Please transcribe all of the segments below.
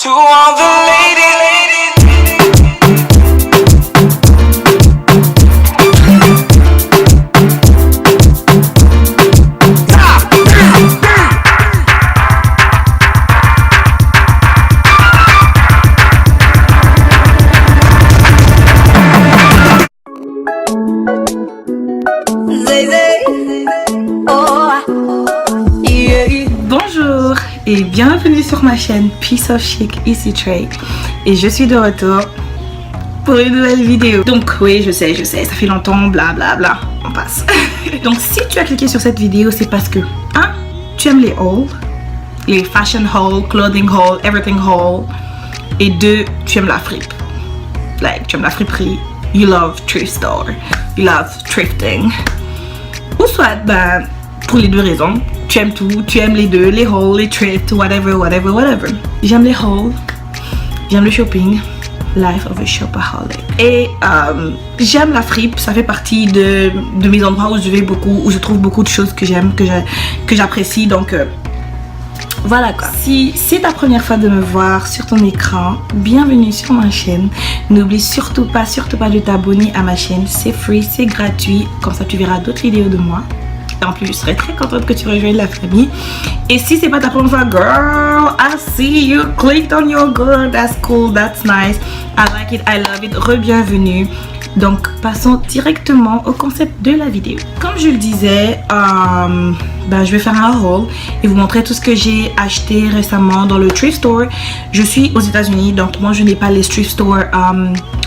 To all the Bonjour et bienvenue sur ma chaîne Piece of Chic Easy Trade et je suis de retour pour une nouvelle vidéo. Donc oui, je sais, ça fait longtemps, bla bla bla, on passe. Donc si tu as cliqué sur cette vidéo, c'est parce que 1. Tu aimes les hauls, les fashion hauls, clothing hauls, everything haul, et 2. Tu aimes la fripe, like tu aimes la friperie, you love thrift store, you love thrifting, ou soit ben pour les deux raisons. Tu aimes tout, tu aimes les deux, les hauls, les thrifts, whatever. J'aime les hauls, j'aime le shopping, life of a shopaholic. Et j'aime la fripe, ça fait partie de mes endroits où je vais beaucoup, où je trouve beaucoup de choses que j'aime, que j'apprécie. Donc voilà quoi. Si c'est ta première fois de me voir sur ton écran, bienvenue sur ma chaîne. N'oublie surtout pas de t'abonner à ma chaîne, c'est free, c'est gratuit. Comme ça tu verras d'autres vidéos de moi. En plus, je serais très contente que tu rejoignes la famille. Et si c'est pas ta première fois, girl, I see you clicked on your girl. That's cool, that's nice. I like it, I love it. Re-bienvenue. Donc, passons directement au concept de la vidéo. Comme je le disais, je vais faire un haul et vous montrer tout ce que j'ai acheté récemment dans le thrift store. Je suis aux États-Unis, donc moi je n'ai pas les thrift stores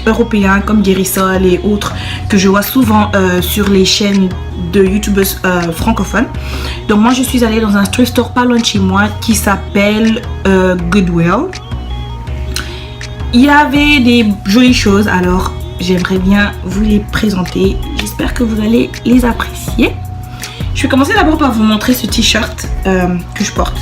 européens comme Guérissol et autres que je vois souvent sur les chaînes de youtubeurs francophones. Donc moi je suis allée dans un thrift store pas loin de chez moi qui s'appelle Goodwill. Il y avait des jolies choses, alors j'aimerais bien vous les présenter. J'espère que vous allez les apprécier. Je vais commencer d'abord par vous montrer ce t-shirt que je porte.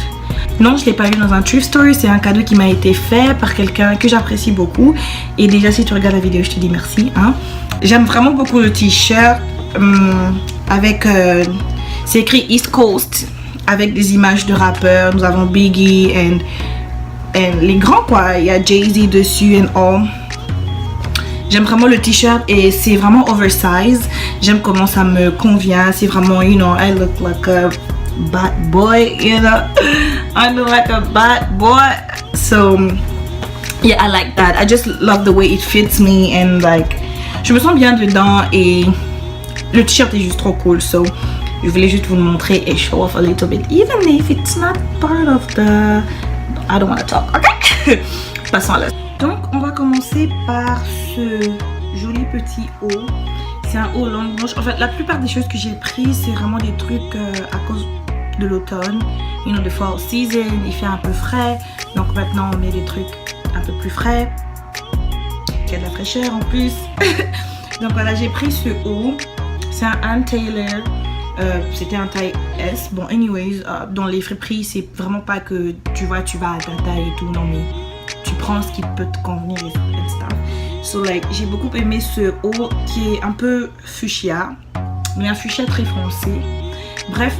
Non, je ne l'ai pas eu dans un thrift store. C'est un cadeau qui m'a été fait par quelqu'un que j'apprécie beaucoup. Et déjà, si tu regardes la vidéo, je te dis merci. Hein. J'aime vraiment beaucoup le t-shirt avec... c'est écrit East Coast avec des images de rappeurs. Nous avons Biggie et les grands quoi. Il y a Jay-Z dessus and all. J'aime vraiment le t-shirt et c'est vraiment oversize. J'aime comment ça me convient. C'est vraiment, you know, I look like a bad boy, you know. I look like a bad boy. So, yeah, I like that. I just love the way it fits me and like, je me sens bien dedans et le t-shirt est juste trop cool. So, je voulais juste vous le montrer et show off a little bit. Even if it's not part of the... I don't want to talk, ok? Passons à la... Donc on va commencer par ce joli petit haut. C'est un haut longue manche. En fait la plupart des choses que j'ai pris c'est vraiment des trucs à cause de l'automne. You know, the fall season, il fait un peu frais. Donc maintenant on met des trucs un peu plus frais. Il y a de la fraîcheur en plus. Donc voilà, j'ai pris ce haut. C'est un Ann Taylor. C'était un taille S. Bon anyways, dans les friperies c'est vraiment pas que tu vois tu vas à ta taille et tout. Non mais tu prends ce qui peut te convenir et stuff. So like j'ai beaucoup aimé ce haut qui est un peu fuchsia, mais un fuchsia très foncé. Bref,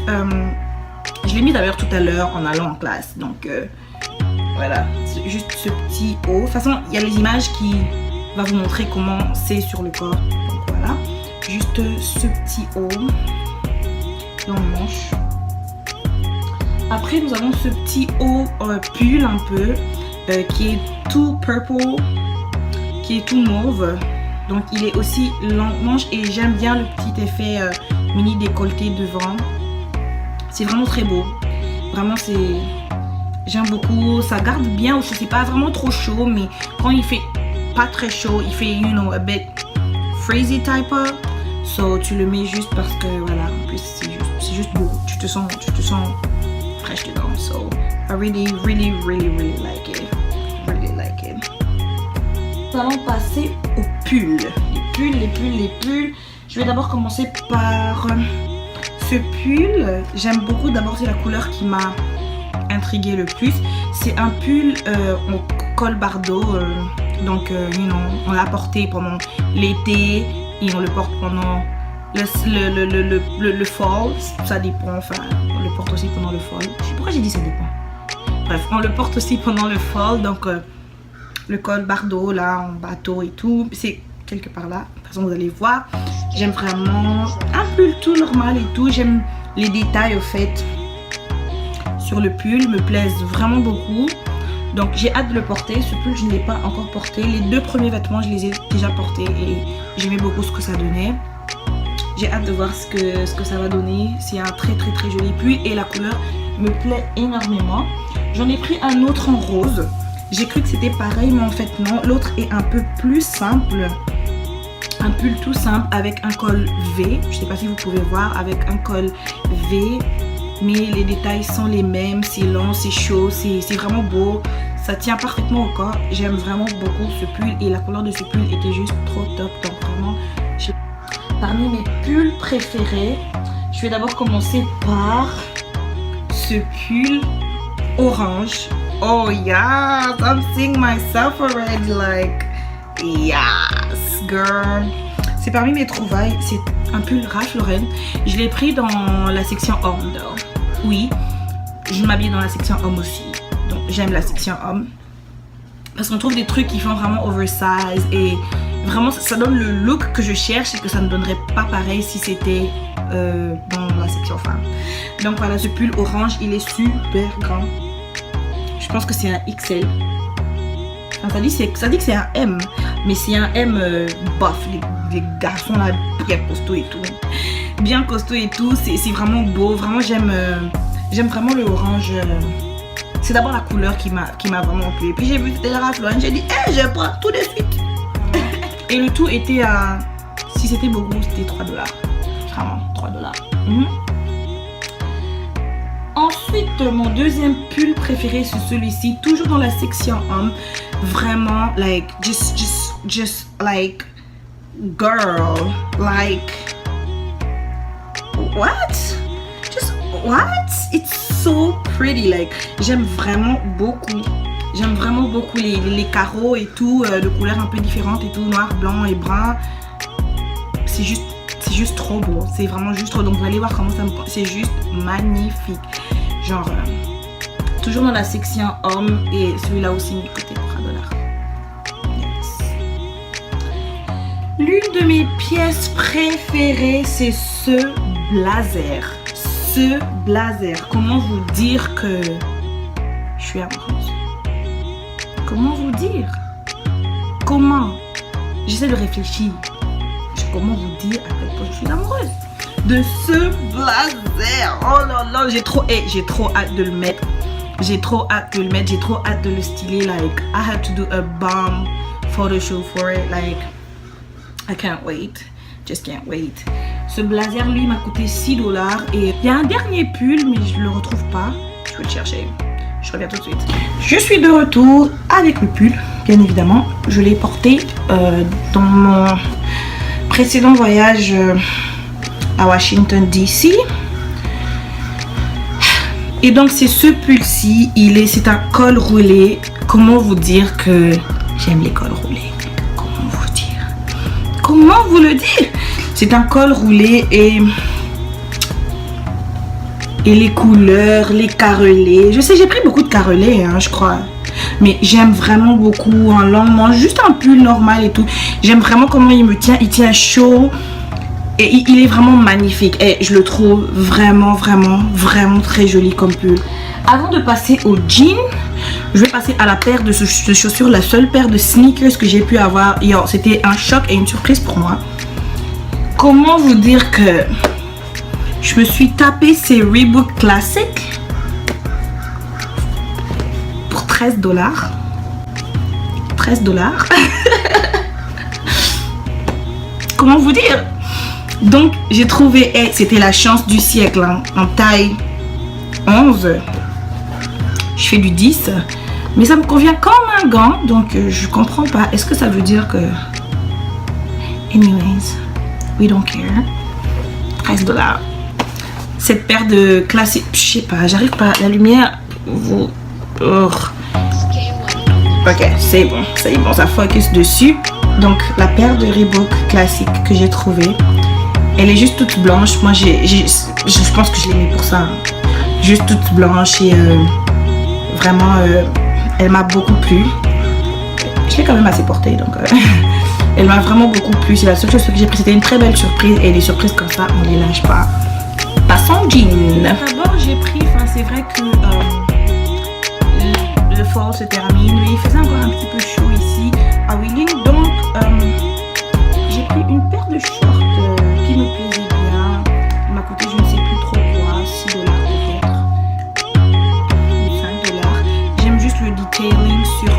je l'ai mis d'ailleurs tout à l'heure en allant en classe. Donc voilà, juste ce petit haut. De toute façon, il y a les images qui vont vous montrer comment c'est sur le corps. Donc voilà, juste ce petit haut dans le manche. Après nous avons ce petit haut pull un peu. Qui est tout purple, qui est tout mauve, donc il est aussi long manche et j'aime bien le petit effet mini décolleté devant. C'est vraiment très beau, vraiment c'est, j'aime beaucoup, ça garde bien aussi, c'est pas vraiment trop chaud mais quand il fait pas très chaud, il fait you know a bit freezy type of, so tu le mets juste parce que voilà, en plus c'est juste beau, tu te sens fraîche dedans. So I really like it. Nous allons passer aux pulls. Les pulls. Je vais d'abord commencer par ce pull. J'aime beaucoup, d'abord c'est la couleur qui m'a intriguée le plus. C'est un pull en col bardeau. Donc you know, on l'a porté pendant l'été et on le porte pendant le fall. Ça dépend, enfin on le porte aussi pendant le fall. Je sais pourquoi j'ai dit ça dépend. bref, on le porte aussi pendant le fall. Donc le col Bardo là en bateau et tout, c'est quelque part là. De toute façon, vous allez voir. J'aime vraiment un pull tout normal et tout. J'aime les détails au fait sur le pull, me plaisent vraiment beaucoup. Donc j'ai hâte de le porter. Ce pull je ne l'ai pas encore porté. Les 2 premiers vêtements je les ai déjà portés et j'aimais beaucoup ce que ça donnait. J'ai hâte de voir ce que ça va donner. C'est un très joli pull et la couleur me plaît énormément. J'en ai pris un autre en rose. J'ai cru que c'était pareil mais en fait non. L'autre est un peu plus simple. Un pull tout simple avec un col V. Je ne sais pas si vous pouvez voir, avec un col V. Mais les détails sont les mêmes. C'est long, c'est chaud, c'est vraiment beau. Ça tient parfaitement au corps. J'aime vraiment beaucoup ce pull et la couleur de ce pull était juste trop top. Donc vraiment, parmi mes pulls préférés, je vais d'abord commencer par ce pull orange. Oh yes, I'm seeing myself already like yes girl. C'est parmi mes trouvailles. C'est un pull Ralph Lauren. Je l'ai pris dans la section homme though. Oui, je m'habille dans la section homme aussi. Donc j'aime la section homme. Parce qu'on trouve des trucs qui font vraiment oversize. Et vraiment ça donne le look que je cherche. Et que ça ne donnerait pas pareil si c'était dans la section femme. Donc voilà, ce pull orange, il est super grand. Je pense que c'est un XL. Enfin, ça dit que c'est un M. Mais c'est un M bof. Les garçons là, bien costauds et tout. Bien costaud et tout. C'est vraiment beau. Vraiment, j'aime vraiment le orange. C'est d'abord la couleur qui m'a vraiment plu. Puis j'ai vu que c'était la Ralph Lauren. J'ai dit, je prends tout de suite. Et le tout était à... Si c'était beaucoup, c'était 3 $. Vraiment, 3 $. Ensuite, mon deuxième pull préféré, c'est celui-ci. Toujours dans la section homme. Vraiment, like, just like, girl, like, what? Just, what? It's so pretty, like, j'aime vraiment beaucoup. J'aime vraiment beaucoup les carreaux et tout, de couleurs un peu différentes et tout, noir, blanc et brun. C'est juste trop beau. C'est vraiment juste trop. Donc vous allez voir comment ça me... C'est juste magnifique. Genre, toujours dans la section homme et celui-là aussi il coûtait 3 $. Yes. L'une de mes pièces préférées, c'est ce blazer. Ce blazer. Comment vous dire que je suis amoureuse? Comment vous dire? Comment? J'essaie de réfléchir. Comment vous dire à quel point je suis amoureuse de ce blazer. Oh là là, j'ai trop hâte de le mettre. J'ai trop hâte de le mettre. J'ai trop hâte de le styler. Like, I had to do a bomb photo shoot for it. Like, I can't wait. Just can't wait. Ce blazer, lui, m'a coûté 6 $. Et il y a un dernier pull, mais je le retrouve pas. Je vais le chercher. Je reviens tout de suite. Je suis de retour avec le pull, bien évidemment. Je l'ai porté dans mon précédent voyage à Washington DC. Et donc c'est ce pull-ci, c'est un col roulé. Comment vous dire que j'aime les cols roulés? Comment vous dire? Comment vous le dire? C'est un col roulé et les couleurs, les carrelés. Je sais, j'ai pris beaucoup de carrelés, hein, je crois. Mais j'aime vraiment beaucoup en long manche, juste un pull normal et tout. J'aime vraiment comment il me tient. Il tient chaud et il est vraiment magnifique. Et je le trouve vraiment très joli comme pull. Avant de passer au jean, je vais passer à la paire de chaussures. La seule paire de sneakers que j'ai pu avoir. C'était un choc et une surprise pour moi. Comment vous dire que je me suis tapé ces Reebok Classic pour 13 $. 13 $. Comment vous dire? Donc j'ai trouvé, c'était la chance du siècle, hein, en taille 11. Je fais du 10, mais ça me convient comme un gant, donc je comprends pas. Est-ce que ça veut dire que... Anyways, we don't care. 13 $. Cette paire de classiques, je sais pas, j'arrive pas, la lumière, vous... Ok, c'est bon, ça focus dessus. Donc la paire de Reebok classique que j'ai trouvée, elle est juste toute blanche. Moi je pense que je l'ai mis pour ça, hein. Juste toute blanche et Vraiment, elle m'a beaucoup plu. Je l'ai quand même assez portée, donc elle m'a vraiment beaucoup plu. C'est la seule chose que j'ai pris. C'était une très belle surprise. Et les surprises comme ça, on les lâche pas. Passons jean. D'abord, j'ai pris, c'est vrai que le fall se termine, mais il faisait encore un petit peu chaud ici à Wheeling. Donc, j'ai pris une paire de shorts qui me plaisait bien. Il m'a coûté, je ne sais plus trop quoi, $6 peut-être. $5. J'aime juste le detailing sur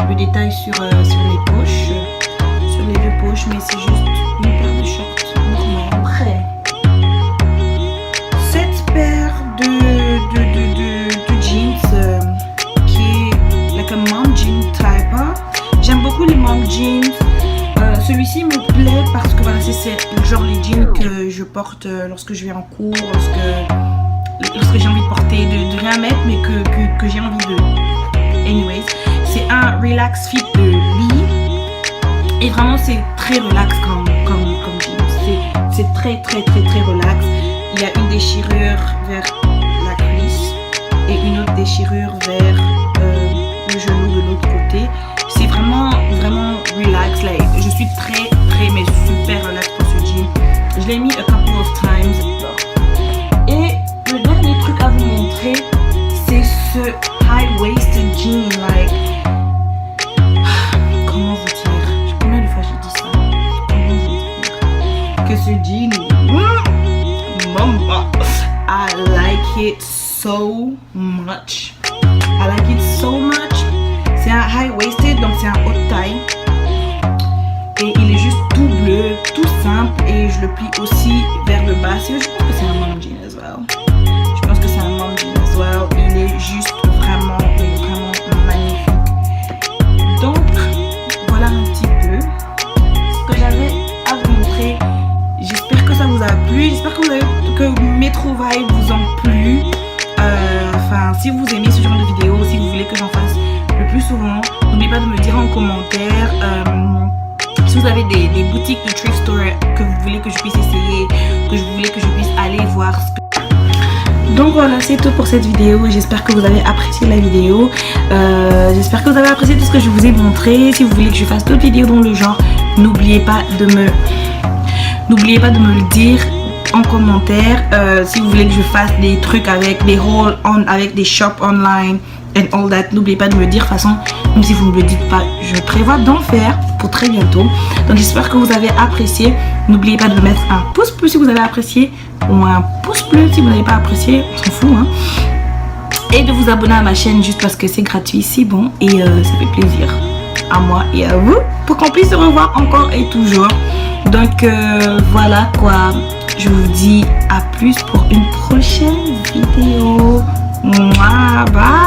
le détail sur les poches, sur les deux poches, mais c'est juste une paire de shorts normale. Après, cette paire de jeans qui est like a mom jean type. J'aime beaucoup les mom jeans. Celui-ci me plaît parce que voilà, c'est genre les jeans que je porte lorsque je vais en cours, lorsque j'ai envie de porter, de rien mettre, mais que j'ai envie de. Anyways, c'est un relax fit de Lee et vraiment c'est très relax comme jeans. C'est très relax. Il y a une déchirure vers la cuisse et une autre déchirure vers le genou de l'autre côté. C'est vraiment relax. Like, je suis très mais super relax pour ce jean. Je l'ai mis a couple of times. Et le dernier truc à vous montrer, c'est ce high-waisted jean. Like, comment vous dire? Combien de fois j'ai dit ça? Comment vous dire que ce jean, mama, I like it so much. C'est un high-waisted, donc c'est un haute taille. Et il est juste tout bleu, tout simple. Et je le plie aussi vers le bas. Je pense que c'est un mom jean as well. Il est juste vraiment magnifique. Donc, voilà un petit peu ce que j'avais à vous montrer. J'espère que ça vous a plu. J'espère que mes trouvailles vous ont plu. Si vous aimez ce genre de vidéo, si vous voulez que j'en fasse le plus souvent, n'oubliez pas de me dire en commentaire si vous avez des boutiques de thrift store que vous voulez que je puisse essayer, que vous voulez que je puisse aller voir. Donc voilà, c'est tout pour cette vidéo. J'espère que vous avez apprécié la vidéo. J'espère que vous avez apprécié tout ce que je vous ai montré. Si vous voulez que je fasse d'autres vidéos dans le genre, n'oubliez pas de me le dire en commentaire. Si vous voulez que je fasse des trucs avec des hauls avec des shops online and all that, n'oubliez pas de me dire. De toute façon, même si vous ne me le dites pas, je prévois d'en faire pour très bientôt. Donc j'espère que vous avez apprécié. N'oubliez pas de mettre un pouce bleu si vous avez apprécié, ou un pouce bleu si vous n'avez pas apprécié, on s'en fout, hein. Et de vous abonner à ma chaîne juste parce que c'est gratuit, c'est bon, et ça fait plaisir à moi et à vous pour qu'on puisse se revoir encore et toujours. Donc voilà quoi, je vous dis à plus pour une prochaine vidéo. Mouah, bye.